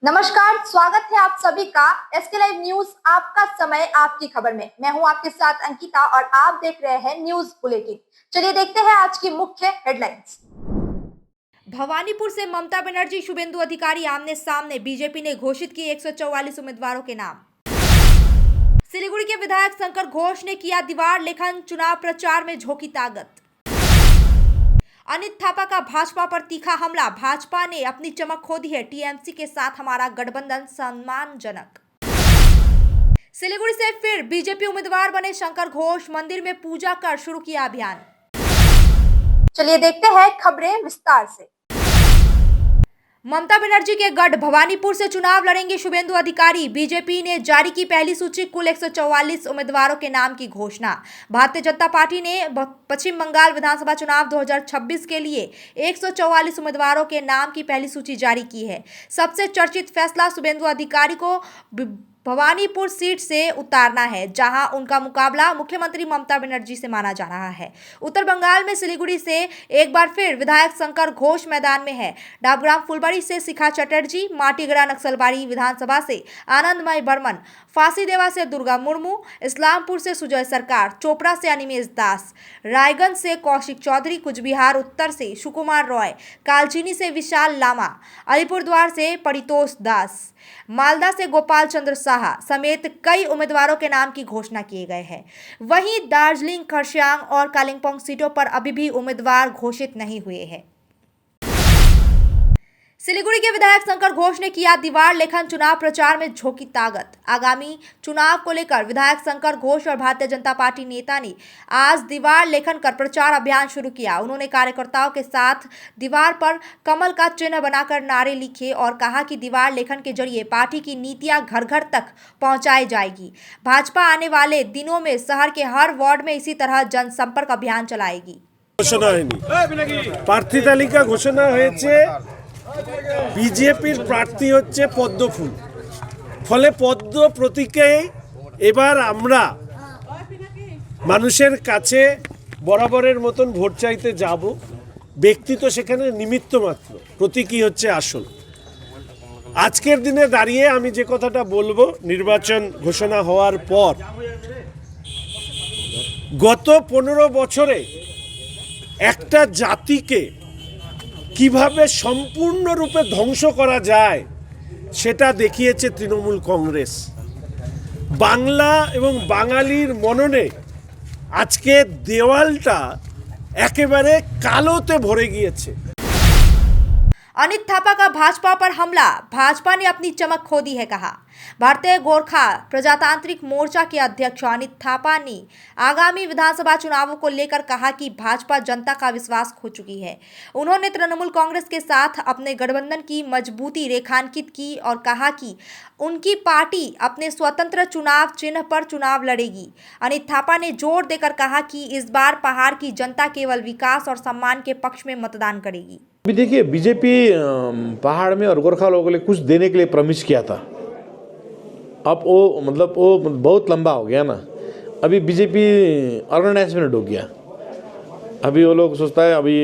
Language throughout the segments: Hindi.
नमस्कार, स्वागत है आप सभी का एसके लाइव न्यूज। आपका समय आपकी खबर में। मैं हूं आपके साथ अंकिता और आप देख रहे हैं न्यूज बुलेटिन। चलिए देखते हैं आज की मुख्य हेडलाइंस। भवानीपुर से ममता बनर्जी शुभेंदु अधिकारी आमने सामने, बीजेपी ने घोषित किए 144 उम्मीदवारों के नाम। सिलीगुड़ी के विधायक शंकर घोष ने किया दीवार लेखन, चुनाव प्रचार में झोंकी ताकत। अनित थापा का भाजपा पर तीखा हमला, भाजपा ने अपनी चमक खो दी है, टीएमसी के साथ हमारा गठबंधन सम्मानजनक। सिलीगुड़ी से फिर बीजेपी उम्मीदवार बने शंकर घोष, मंदिर में पूजा कर शुरू किया अभियान। चलिए देखते हैं खबरें विस्तार से। ममता बनर्जी के गढ़ भवानीपुर से चुनाव लड़ेंगे शुभेंदु अधिकारी। बीजेपी ने जारी की पहली सूची, कुल 144 उम्मीदवारों के नाम की घोषणा। भारतीय जनता पार्टी ने पश्चिम बंगाल विधानसभा चुनाव 2026 के लिए 144 उम्मीदवारों के नाम की पहली सूची जारी की है। सबसे चर्चित फैसला शुभेंदु अधिकारी को भवानीपुर सीट से उतारना है, जहां उनका मुकाबला मुख्यमंत्री ममता बनर्जी से माना जा रहा है। उत्तर बंगाल में सिलीगुड़ी से एक बार फिर विधायक शंकर घोष मैदान में है। डाबग्राम फुलबाड़ी से शिखा चटर्जी, माटीगड़ा नक्सलबाड़ी विधानसभा से आनंदमय बर्मन, फांसीदेवा से दुर्गा मुर्मू, इस्लामपुर से सुजय सरकार, चोपड़ा से अनिमेश दास, रायगंज से कौशिक चौधरी, कुचबिहार उत्तर से सुकुमार रॉय, कालचीनी से विशाल लामा, अलीपुरद्वार से परितोष दास, मालदा से गोपाल चंद्र साहा समेत कई उम्मीदवारों के नाम की घोषणा किए गए हैं। वहीं दार्जिलिंग, खरसांग और कालिंपोंग सीटों पर अभी भी उम्मीदवार घोषित नहीं हुए हैं। सिलीगुड़ी के विधायक शंकर घोष ने किया दीवार लेखन, चुनाव प्रचार में झोंकी ताकत। आगामी चुनाव को लेकर विधायक शंकर घोष और भारतीय जनता पार्टी नेता ने आज दीवार लेखन कर प्रचार अभियान शुरू किया। उन्होंने कार्यकर्ताओं के साथ दीवार पर कमल का चिन्ह बनाकर नारे लिखे और कहा कि दीवार लेखन के जरिए पार्टी की नीतियां घर घर तक पहुंचाई जाएगी। भाजपा आने वाले दिनों में शहर के हर वार्ड में इसी तरह जनसंपर्क अभियान चलाएगी। घोषणा হয়নি, প্রার্থী তালিকা ঘোষণা হয়েছে। বিজেপির প্রার্থী হচ্ছে পদ্মফুল, ফলে পদ্ম প্রতীকে এবার আমরা মানুষের কাছে বরাবরের মতন ভোট চাইতে যাব। ব্যক্তি তো সেখানে নিমিত্ত মাত্র, প্রতীকই হচ্ছে আসল। আজকের দিনে দাঁড়িয়ে আমি যে কথাটা বলবো, নির্বাচন ঘোষণা হওয়ার পর গত 15 বছরে একটা জাতিকে কিভাবে সম্পূর্ণরূপে ধ্বংস করা যায় সেটা দেখিয়েছে তৃণমূল কংগ্রেস। বাংলা এবং বাঙালির মননে আজকে দেওয়ালটা একেবারে কালোতে ভরে গিয়েছে। अनित थापा का भाजपा पर हमला, भाजपा ने अपनी चमक खो दी है, कहा। भारतीय गोरखा प्रजातांत्रिक मोर्चा के अध्यक्ष अनित थापा ने आगामी विधानसभा चुनावों को लेकर कहा कि भाजपा जनता का विश्वास खो चुकी है। उन्होंने तृणमूल कांग्रेस के साथ अपने गठबंधन की मजबूती रेखांकित की और कहा कि उनकी पार्टी अपने स्वतंत्र चुनाव चिन्ह पर चुनाव लड़ेगी। अनित थापा ने जोर देकर कहा कि इस बार पहाड़ की जनता केवल विकास और सम्मान के पक्ष में मतदान करेगी। अभी देखिए, बीजेपी पहाड़ में और गोरखा लोगों के लिए कुछ देने के लिए प्रॉमिस किया था। अब वो बहुत लंबा हो गया ना। अभी बीजेपी ऑर्गेनाइजमेंट हो गया। अभी वो लोग सोचता है अभी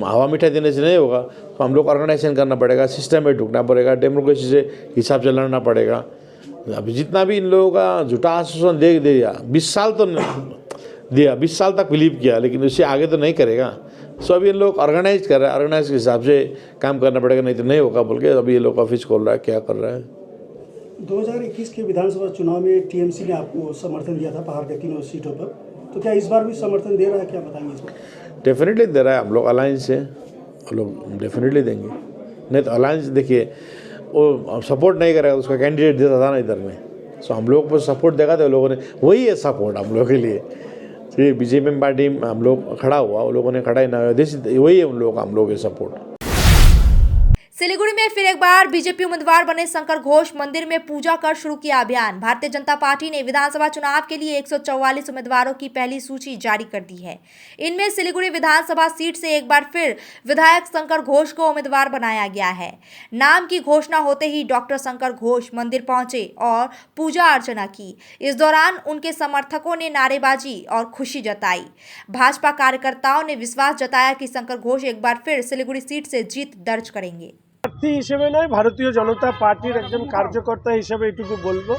हवा मिठाई देने से नहीं होगा, तो हम लोग ऑर्गेनाइजेशन करना पड़ेगा, सिस्टम में ढुकना पड़ेगा, डेमोक्रेसी से हिसाब से लड़ना पड़ेगा। अभी जितना भी इन लोगों का झूठा आश्वासन दे दिया, 20 साल तो दिया, 20 साल तक बिलीव किया, लेकिन उससे आगे तो नहीं करेगा। सो अभी इन लोग ऑर्गेनाइज कर रहे हैं, ऑर्गेनाइज के हिसाब से काम करना पड़ेगा, नहीं तो नहीं होगा बोल के अभी ये लोग ऑफिस खोल रहा है, क्या कर रहा है। 2021 के विधानसभा चुनाव में टीएमसी ने आपको समर्थन दिया था पहाड़ के तीनों सीटों पर, तो क्या इस बार भी समर्थन दे रहा है, क्या बताएंगे इस बार? डेफिनेटली दे रहा है। हम लोग अलायंस है, हम लोग डेफिनेटली देंगे। नहीं तो अलायंस देखिए, वो सपोर्ट नहीं करेगा, उसका कैंडिडेट देता था ना इधर में। सो हम लोग को सपोर्ट देगा तो लोगों ने, वही है सपोर्ट हम लोग के लिए। बीजेपी पार्टी हम लोग खड़ा हुआ, वो लोगों ने खड़ा ही ना, वही है उन लोगों का हम लोग के सपोर्ट। सिलीगुड़ी में फिर एक बार बीजेपी उम्मीदवार बने शंकर घोष, मंदिर में पूजा कर शुरू किया अभियान। भारतीय जनता पार्टी ने विधानसभा चुनाव के लिए 144 उम्मीदवारों की पहली सूची जारी कर दी है। इनमें सिलीगुड़ी विधानसभा सीट से एक बार फिर विधायक शंकर घोष को उम्मीदवार बनाया गया है। नाम की घोषणा होते ही डॉक्टर शंकर घोष मंदिर पहुंचे और पूजा अर्चना की। इस दौरान उनके समर्थकों ने नारेबाजी और खुशी जताई। भाजपा कार्यकर्ताओं ने विश्वास जताया कि शंकर घोष एक बार फिर सिलीगुड़ी सीट से जीत दर्ज करेंगे। প্রার্থী হিসেবে নয়, ভারতীয় জনতা পার্টির একজন কার্যকর্তা হিসেবে এটুকু বলবো,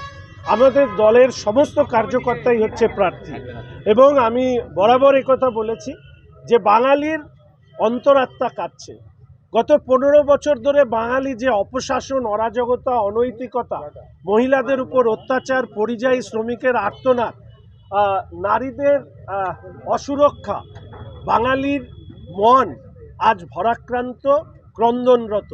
আমাদের দলের সমস্ত কার্যকর্তাই হচ্ছে প্রার্থী। এবং আমি বরাবর একথা বলেছি যে বাঙালির অন্তরাত্মা কাঁদছে। গত 15 বছর ধরে বাঙালি যে অপশাসন, অরাজকতা, অনৈতিকতা, মহিলাদের উপর অত্যাচার, পরিযায়ী শ্রমিকের আর্তনাদ, নারীদের অসুরক্ষা, বাঙালির মন আজ ভরাক্রান্ত, ক্রন্দনরত।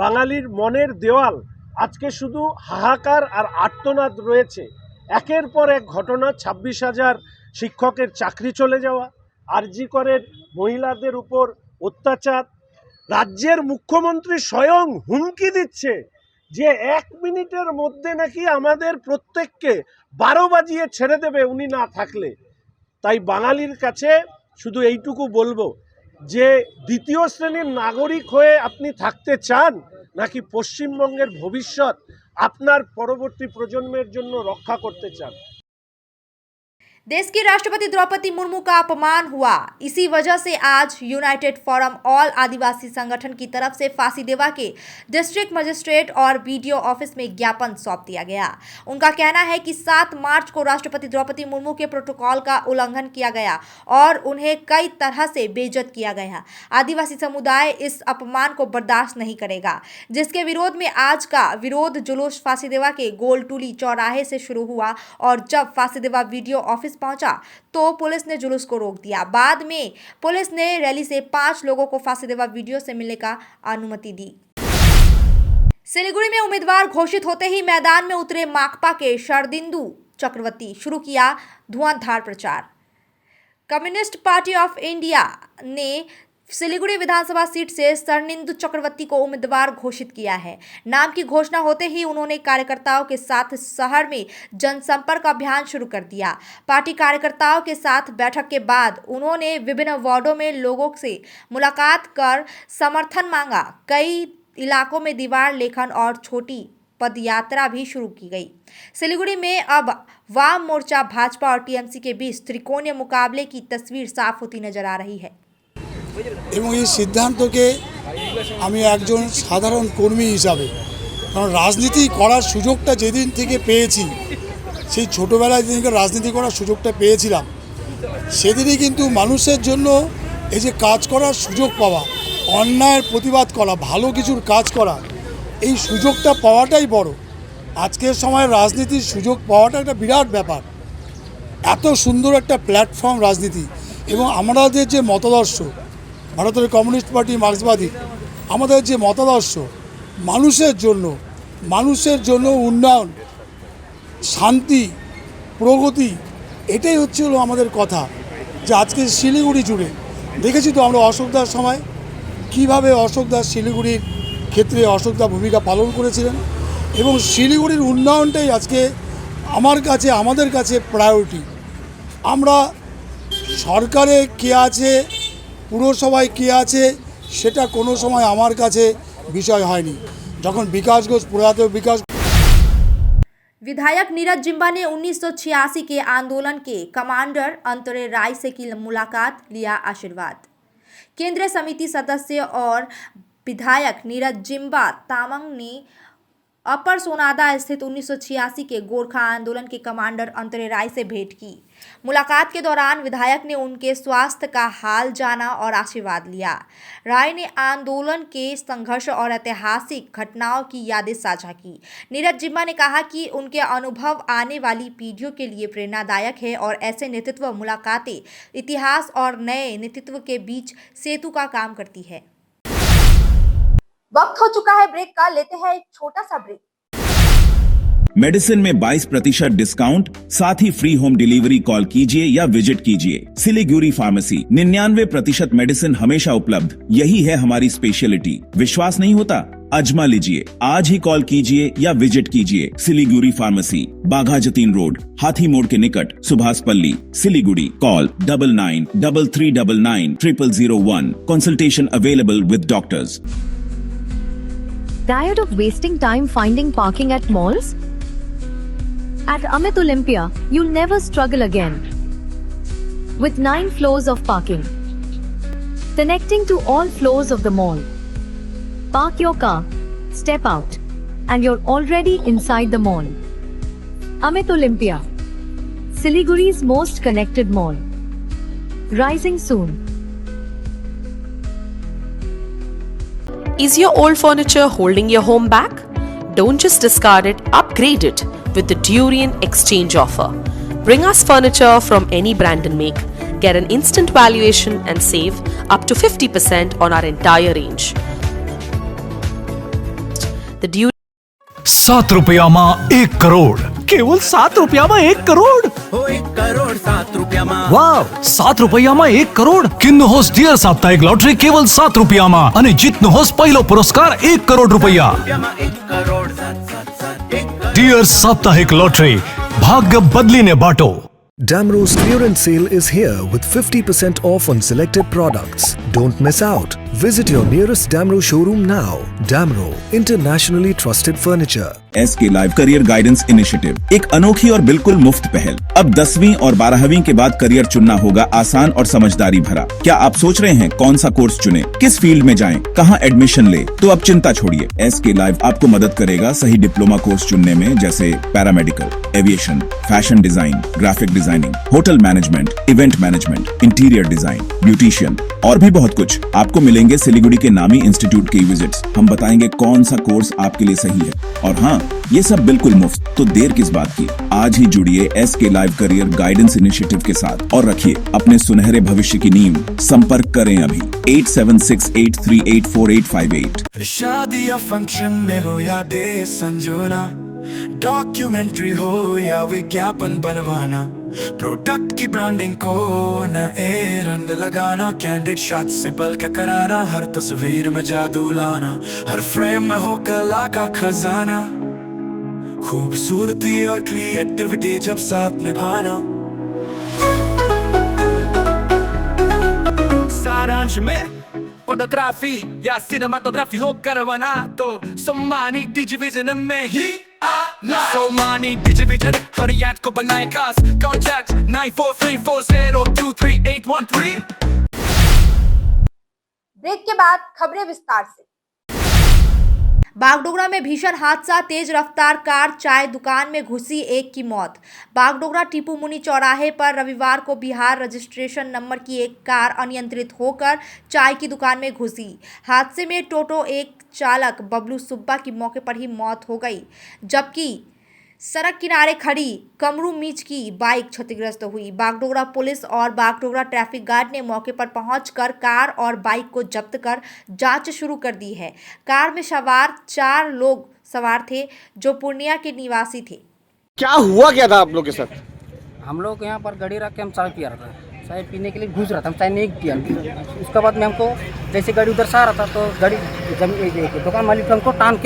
বাঙালির মনের দেওয়াল আজকে শুধু হাহাকার আর আর্তনাদ রয়েছে। একের পর এক ঘটনা, 26,000 শিক্ষকের চাকরি চলে যাওয়া, আরজি করের মহিলাদের উপর অত্যাচার। রাজ্যের মুখ্যমন্ত্রী স্বয়ং হুমকি দিচ্ছে যে 1 মিনিটের মধ্যে নাকি আমাদের প্রত্যেককে 12 বাজিয়ে ছেড়ে দেবে উনি না থাকলে। তাই বাঙালির কাছে শুধু এইটুকু বলবো যে দ্বিতীয় শ্রেণীর নাগরিক হয়ে আপনি থাকতে চান, নাকি পশ্চিমবঙ্গের ভবিষ্যৎ আপনার পরবর্তী প্রজন্মের জন্য রক্ষা করতে চান? देश की राष्ट्रपति द्रौपदी मुर्मू का अपमान हुआ। इसी वजह से आज यूनाइटेड फोरम ऑल आदिवासी संगठन की तरफ से फांसीदेवा के डिस्ट्रिक्ट मजिस्ट्रेट और बीडीओ ऑफिस में ज्ञापन सौंप दिया गया। उनका कहना है कि 7 मार्च को राष्ट्रपति द्रौपदी मुर्मू के प्रोटोकॉल का उल्लंघन किया गया और उन्हें कई तरह से बेइज्जत किया गया। आदिवासी समुदाय इस अपमान को बर्दाश्त नहीं करेगा, जिसके विरोध में आज का विरोध जुलूस फांसीदेवा के गोलटूली चौराहे से शुरू हुआ और जब फांसीदेवा वीडियो ऑफिस पहुंचा तो पुलिस ने जुलूस को रोक दिया। बाद में पुलिस ने रैली से 5 लोगों को फांसीदेवा वीडियो से मिलने का अनुमति दी। सिलीगुड़ी में उम्मीदवार घोषित होते ही मैदान में उतरे माकपा के शरदिंदु चक्रवर्ती, शुरू किया धुआंधार प्रचार। कम्युनिस्ट पार्टी ऑफ इंडिया ने सिलीगुड़ी विधानसभा सीट से शरदिंदु चक्रवर्ती को उम्मीदवार घोषित किया है। नाम की घोषणा होते ही उन्होंने कार्यकर्ताओं के साथ शहर में जनसंपर्क अभियान शुरू कर दिया। पार्टी कार्यकर्ताओं के साथ बैठक के बाद उन्होंने विभिन्न वार्डों में लोगों से मुलाकात कर समर्थन मांगा। कई इलाकों में दीवार लेखन और छोटी पदयात्रा भी शुरू की गई। सिलीगुड़ी में अब वाम मोर्चा, भाजपा और टीएमसी के बीच त्रिकोणीय मुकाबले की तस्वीर साफ होती नजर आ रही है। এবং এই সিদ্ধান্তকে আমি একজন সাধারণ কর্মী হিসাবে, কারণ রাজনীতি করার সুযোগটা যেদিন থেকে পেয়েছি, সেই ছোটোবেলায় যেদিনকে রাজনীতি করার সুযোগটা পেয়েছিলাম, সেদিনই কিন্তু মানুষের জন্য এই যে কাজ করার সুযোগ পাওয়া, অন্যায়ের প্রতিবাদ করা, ভালো কিছুর কাজ করা, এই সুযোগটা পাওয়াটাই বড়। আজকের সময় রাজনীতির সুযোগ পাওয়াটা একটা বিরাট ব্যাপার। এত সুন্দর একটা প্ল্যাটফর্ম রাজনীতি, এবং আমাদের যে মতাদর্শ, ভারতের কমিউনিস্ট পার্টি, মার্ক্সবাদী, আমাদের যে মতাদর্শ মানুষের জন্য উন্নয়ন, শান্তি, প্রগতি, এটাই হলো আমাদের কথা। যে আজকে শিলিগুড়ি জুড়ে দেখেছি তো আমরা অশোকদার সময় কীভাবে অশোকদার শিলিগুড়ির ক্ষেত্রে অশোকদা ভূমিকা পালন করেছিলেন, এবং শিলিগুড়ির উন্নয়নটাই আজকে আমাদের কাছে প্রায়োরিটি। আমরা সরকারে কে আছে, পুরসভায় কে আছে, সেটা কোনো সময় আমার কাছে বিষয় হয়নি। যখন বিকাশ ঘোষ, প্রয়াত বিকাশ। विधायक नीरज जिम्बा ने 1986 के आंदोलन के कमांडर अंतरे राय से की मुलाकात, लिया आशीर्वाद। केंद्रीय समिति सदस्य और विधायक नीरज जिम्बा तामांग ने अपर सोनादा स्थित 1986 के गोरखा आंदोलन के कमांडर अंतरे राय से भेंट की। मुलाकात के दौरान विधायक ने उनके स्वास्थ्य का हाल जाना और आशीर्वाद लिया। राय ने आंदोलन के संघर्ष और ऐतिहासिक घटनाओं की यादें साझा की। नीरज जिम्बा ने कहा कि उनके अनुभव आने वाली पीढ़ियों के लिए प्रेरणादायक है और ऐसे नेतृत्व मुलाकातें इतिहास और नए नेतृत्व के बीच सेतु का काम करती है। वक्त हो चुका है ब्रेक का, लेते हैं एक छोटा सा ब्रेक। मेडिसिन में 22% डिस्काउंट, साथ ही फ्री होम डिलीवरी। कॉल कीजिए या विजिट कीजिए सिलीगुड़ी फार्मेसी। 99% मेडिसिन हमेशा उपलब्ध, यही है हमारी स्पेशलिटी। विश्वास नहीं होता? आजमा लीजिए। आज ही कॉल कीजिए या विजिट कीजिए सिलीगुड़ी फार्मेसी, बाघा जतीन रोड, हाथी मोड़ के निकट, Subhashpalli, Siliguri. Call 9933990001। Consultation available with doctors. Tired of wasting time finding parking at malls? At Amit Olympia, you'll never struggle again. With 9 floors of parking, connecting to all floors of the mall. Park your car Step out, and you're already inside the mall. Amit Olympia, Siliguri's most connected mall. Rising soon. Is your old furniture holding your home back? Don't just discard it, upgrade it with the Durian exchange offer. Bring us furniture from any brand and make. Get an instant valuation and save up to 50% on our entire range. The Durian 7 રૂપિયામાં 1 કરોડ. કેવલ 7 રૂપિયામાં 1 કરોડ. हो 1 करोड़ 7 રૂપિયામાં. વાવ, 7 રૂપિયામાં 1 કરોડ. કિન્નુ હોસ ડિયર સાપ્તાહિક લોટરી કેવલ 7 રૂપિયામાં અને જીતનો હોસ પહેલો પુરસ્કાર 1 કરોડ રૂપિયા. 1 કરોડ 7 ડિયર સાપ્તાહિક લોટરી, ભાગ્ય બદલીને બાટો. Damro's clearance sale is here with 50% off on selected products. Don't miss out. Visit your nearest Damro showroom now. Damro, internationally trusted furniture. SK live career guidance initiative, एक अनोखी और बिल्कुल मुफ्त पहल। अब 10वीं और 12वीं के बाद करियर चुनना होगा आसान और समझदारी भरा। क्या आप सोच रहे हैं कौन सा कोर्स चुने, किस फील्ड में जाएं, कहां एडमिशन ले? तो अब चिंता छोड़िए, SK लाइव आपको मदद करेगा सही डिप्लोमा कोर्स चुनने में, जैसे paramedical, aviation, fashion design, graphic designing, hotel management, event management, interior design, beautician और भी बहुत कुछ। आपको मिलेंगे सिलीगुड़ी के नामी इंस्टीट्यूट की विजिट्स। हम बताएंगे कौन सा कोर्स आपके लिए सही है, और हाँ, ये सब बिल्कुल मुफ्त। तो देर किस बात की, आज ही जुड़िए SK live career guidance initiative के साथ और रखिए अपने सुनहरे भविष्य की नींव। संपर्क करें अभी 8768384858। शादी या फंक्शन में हो या डे संजोना, डॉक्यूमेंट्री हो या विज्ञापन बनवाना, प्रोडक्ट की ब्रांडिंग को न रंग लगाना, कैंडिड शॉट से बल्कि कराना, हर तस्वीर में जादू लाना, हर फ्रेम में हो कला का खजाना, खूबसूरती और क्रिएटिविटी जब साथ निभाना। सारांश में फोटोग्राफी या सिनेमाटोग्राफी हो करवाना, तो सम्मानी डिजिविजन में ही आना। सम्मानी डिजिविजन फरियाद को बनाए खास, कॉन्टैक्ट 9434023813। ब्रेक के बाद खबरें विस्तार से। बागडोगरा में भीषण हादसा, तेज रफ्तार कार चाय दुकान में घुसी, एक की मौत। बागडोगरा टीपू मुनि चौराहे पर रविवार को बिहार रजिस्ट्रेशन नंबर की एक कार अनियंत्रित होकर चाय की दुकान में घुसी। हादसे में टोटो एक चालक बबलू सुब्बा की मौके पर ही मौत हो गई, जबकि सड़क किनारे खड़ी कमरू मीच की बाइक क्षतिग्रस्त हुई। बागडोगरा पुलिस और बागडोगरा ट्रैफिक गार्ड ने मौके पर पहुंचकर कार और बाइक को जब्त कर जांच शुरू कर दी है। कार में सवार 4 लोग सवार थे जो पूर्णिया के निवासी थे। क्या हुआ क्या था आप लोग के साथ? हम लोग यहाँ पर गाड़ी रख के हम चाय पिया रहा था, चाय पीने के लिए घुस रहा था, हम चाय नहीं पिया। उसके बाद में हमको जैसे गाड़ी उधर से आ रहा था तो गाड़ी दुकान मालिक हमको टान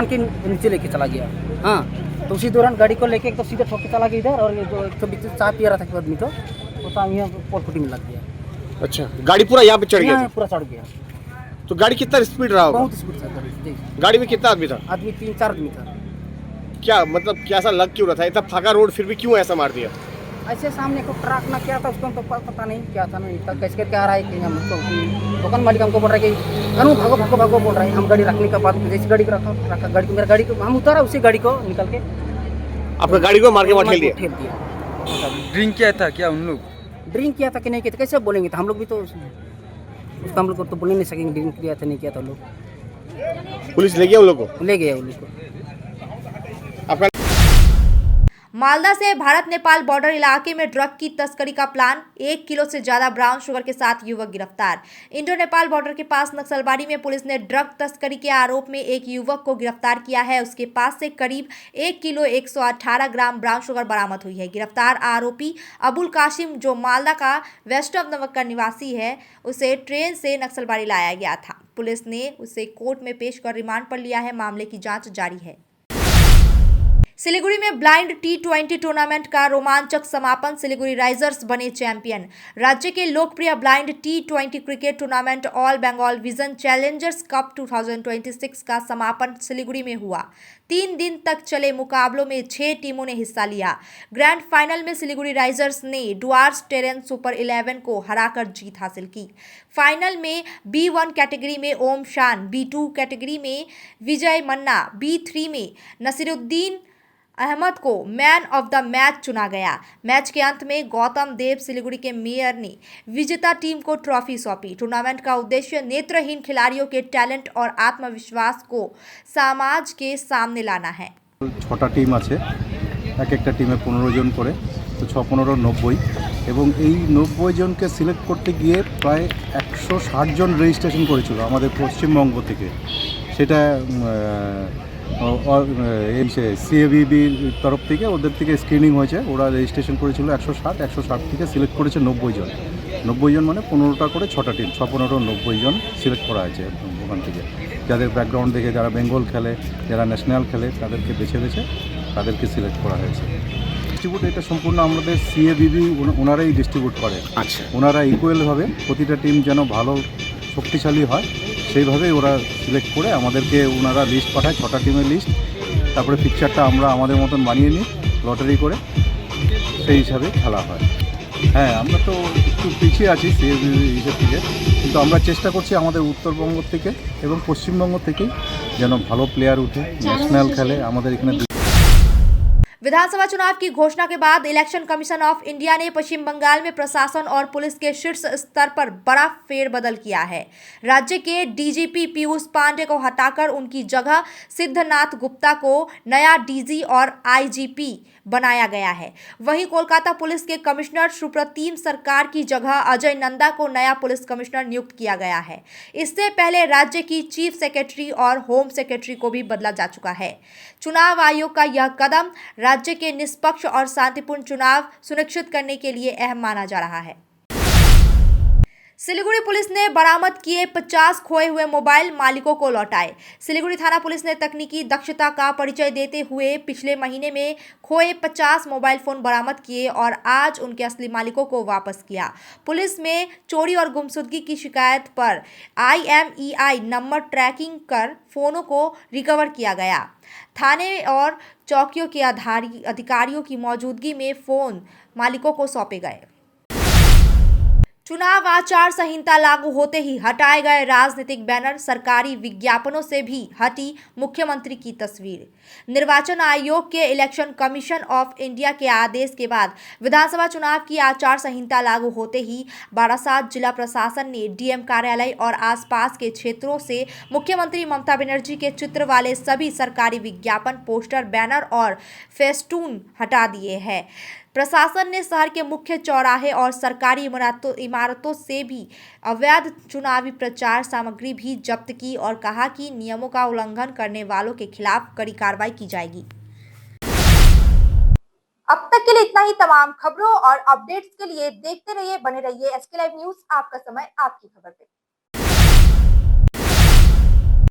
के नीचे लेके चला गया। हाँ, तो उसी दौरान गाड़ी को लेके एक तो सीधे ठोक के चला गया इधर, और ये जो एक तो बीच चाय पिया रहा था आदमी तो वो यहाँ पोटफुटी में लग गया। अच्छा, गाड़ी पूरा यहाँ पे चढ़ गया? पूरा चढ़ गया। तो गाड़ी कितना स्पीड रहा होगा? बहुत स्पीड था गाड़ी। गाड़ी में कितना आदमी था? आदमी 3-4 आदमी था। क्या मतलब कैसा लग क्यों रहा था? इतना फाका रोड फिर भी क्यों ऐसा मार दिया? ऐसे सामने को ट्रक ना क्या था उसको तो पता नहीं क्या था, नहीं था कैसे करके आ रहा है कि हम दुकान मालिक हमको बोल रहा है कि अनु भागो भागो भागो बोल रहा है। हम गाड़ी रखने के बाद जैसे गाड़ी को रखा गाड़ी को, मेरा गाड़ी को हम उतारा, उसी गाड़ी को निकल के आपका गाड़ी को मार के वहाँ ठेल दिया? ड्रिंक किया था क्या उन लोग? ड्रिंक किया था कि नहीं किया था कैसे बोलेंगे? तो हम लोग भी तो उसको हम लोग को तो बोल नहीं सकेंगे ड्रिंक किया था नहीं किया था। लोग पुलिस ले गया उन लोग को? ले गया उन लोग को। आपका मालदा से भारत नेपाल बॉर्डर इलाके में ड्रग की तस्करी का प्लान, 1 किलो से ज्यादा ब्राउन शुगर के साथ युवक गिरफ्तार। इंडो नेपाल बॉर्डर के पास नक्सलबाड़ी में पुलिस ने ड्रग तस्करी के आरोप में एक युवक को गिरफ्तार किया है। उसके पास से करीब 1 किलो 118 ग्राम ब्राउन शुगर बरामद हुई है। गिरफ्तार आरोपी अबुल कासिम, जो मालदा का वेस्ट ऑफ नमक का निवासी है, उसे ट्रेन से नक्सलबाड़ी लाया गया था। पुलिस ने उसे कोर्ट में पेश कर रिमांड पर लिया है। मामले की जाँच जारी है। सिलीगुड़ी में ब्लाइंड T20 टूर्नामेंट का रोमांचक समापन, सिलीगुड़ी राइजर्स बने चैंपियन। राज्य के लोकप्रिय blind T20 cricket tournament all Bengal vision challengers cup 2026 का समापन सिलीगुड़ी में हुआ। 3 दिन तक चले मुकाबलों में 6 टीमों ने हिस्सा लिया। ग्रैंड फाइनल में सिलीगुड़ी राइजर्स ने डुआर्स टेरेन सुपर 11 को हराकर जीत हासिल की। फाइनल में B1 कैटेगरी में ओम शान, B2 कैटेगरी में विजय मन्ना, B3 में नसीरुद्दीन अहमद को मैन ऑफ द मैच चुना गया। मैच के अंत में गौतम देव सिलीगुड़ी के मेयर ने विजेता टीम को ट्रॉफी सौंपी। टूर्नामेंट का उद्देश्य नेत्रहीन खिलाड़ियों के टैलेंट और आत्मविश्वास को समाज के सामने लाना है। 6টা টিম আছে, এক একটা টিমে 15 জন করে, তো 6 15 90 এবং এই 90 জনকে সিলেক্ট করতে গিয়ে প্রায় 160 জন রেজিস্ট্রেশন করেছিল আমাদের পশ্চিমবঙ্গ থেকে। সেটা সিএবিবির তরফ থেকে ওদের থেকে স্ক্রিনিং হয়েছে, ওরা রেজিস্ট্রেশন করেছিল 160 থেকে সিলেক্ট করেছে 90 জন। 90 জন মানে 15টা করে 6টা টিম, 6 15 90 জন সিলেক্ট করা হয়েছে ওখান থেকে। যাদের ব্যাকগ্রাউন্ড দেখে, যারা বেঙ্গল খেলে, যারা ন্যাশনাল খেলে, তাদেরকে বেছে বেছে তাদেরকে সিলেক্ট করা হয়েছে। ডিস্ট্রিবিউট এটা সম্পূর্ণ আমাদের সিএবিবি ওনারাই ডিস্ট্রিবিউট করে। আচ্ছা, ওনারা ইকুয়ালভাবে প্রতিটা টিম যেন ভালো শক্তিশালী হয় সেইভাবেই ওরা সিলেক্ট করে আমাদেরকে ওনারা লিস্ট পাঠায়, 6টা টিমের লিস্ট। তারপরে পিকচারটা আমরা আমাদের মতন বানিয়ে নিই লটারি করে, সেই হিসাবে খেলা হয়। হ্যাঁ, আমরা তো একটু পিছিয়ে আছি সিএবিবি হিসেব থেকে, কিন্তু আমরা চেষ্টা করছি আমাদের উত্তরবঙ্গ থেকে এবং পশ্চিমবঙ্গ থেকেই যেন ভালো প্লেয়ার উঠে, ন্যাশনাল খেলে। আমাদের এখানে विधानसभा चुनाव की घोषणा के बाद इलेक्शन कमीशन ऑफ इंडिया ने पश्चिम बंगाल में प्रशासन और पुलिस के शीर्ष स्तर पर बड़ा फेरबदल किया है। राज्य के डीजीपी पीयूष पांडे को हटाकर उनकी जगह सिद्धनाथ गुप्ता को नया डीजी और आईजीपी बनाया गया है। वहीं कोलकाता पुलिस के कमिश्नर सुप्रतीम सरकार की जगह अजय नंदा को नया पुलिस कमिश्नर नियुक्त किया गया है। इससे पहले राज्य की चीफ सेक्रेटरी और होम सेक्रेटरी को भी बदला जा चुका है। चुनाव आयोग का यह कदम राज्य के निष्पक्ष और शांतिपूर्ण चुनाव सुनिश्चित करने के लिए अहम माना जा रहा है। सिलीगुड़ी पुलिस ने बरामद किए 50 खोए हुए मोबाइल, मालिकों को लौटाए। सिलीगुड़ी थाना पुलिस ने तकनीकी दक्षता का परिचय देते हुए पिछले महीने में खोए 50 मोबाइल फोन बरामद किए और आज उनके असली मालिकों को वापस किया। पुलिस में चोरी और गुमशुदगी की शिकायत पर IMEI नंबर ट्रैकिंग कर फोनों को रिकवर किया गया। थाने और चौकियों के अधिकारियों की मौजूदगी में फोन मालिकों को सौंपे गए। चुनाव आचार संहिता लागू होते ही हटाए गए राजनीतिक बैनर, सरकारी विज्ञापनों से भी हटी मुख्यमंत्री की तस्वीर। निर्वाचन आयोग के इलेक्शन कमीशन ऑफ इंडिया के आदेश के बाद विधानसभा चुनाव की आचार संहिता लागू होते ही बारासात जिला प्रशासन ने डीएम कार्यालय और आसपास के क्षेत्रों से मुख्यमंत्री ममता बनर्जी के चित्र वाले सभी सरकारी विज्ञापन, पोस्टर, बैनर और फेस्टून हटा दिए हैं। प्रशासन ने शहर के मुख्य चौराहे और सरकारी इमारतों से भी अवैध चुनावी प्रचार सामग्री भी जब्त की और कहा कि नियमों का उल्लंघन करने वालों के खिलाफ कड़ी कार्रवाई की जाएगी। अब तक के लिए इतना ही। तमाम खबरों और अपडेट्स के लिए देखते रहिए, बने रहिए SK लाइव न्यूज। आपका समय, आपकी खबर पे।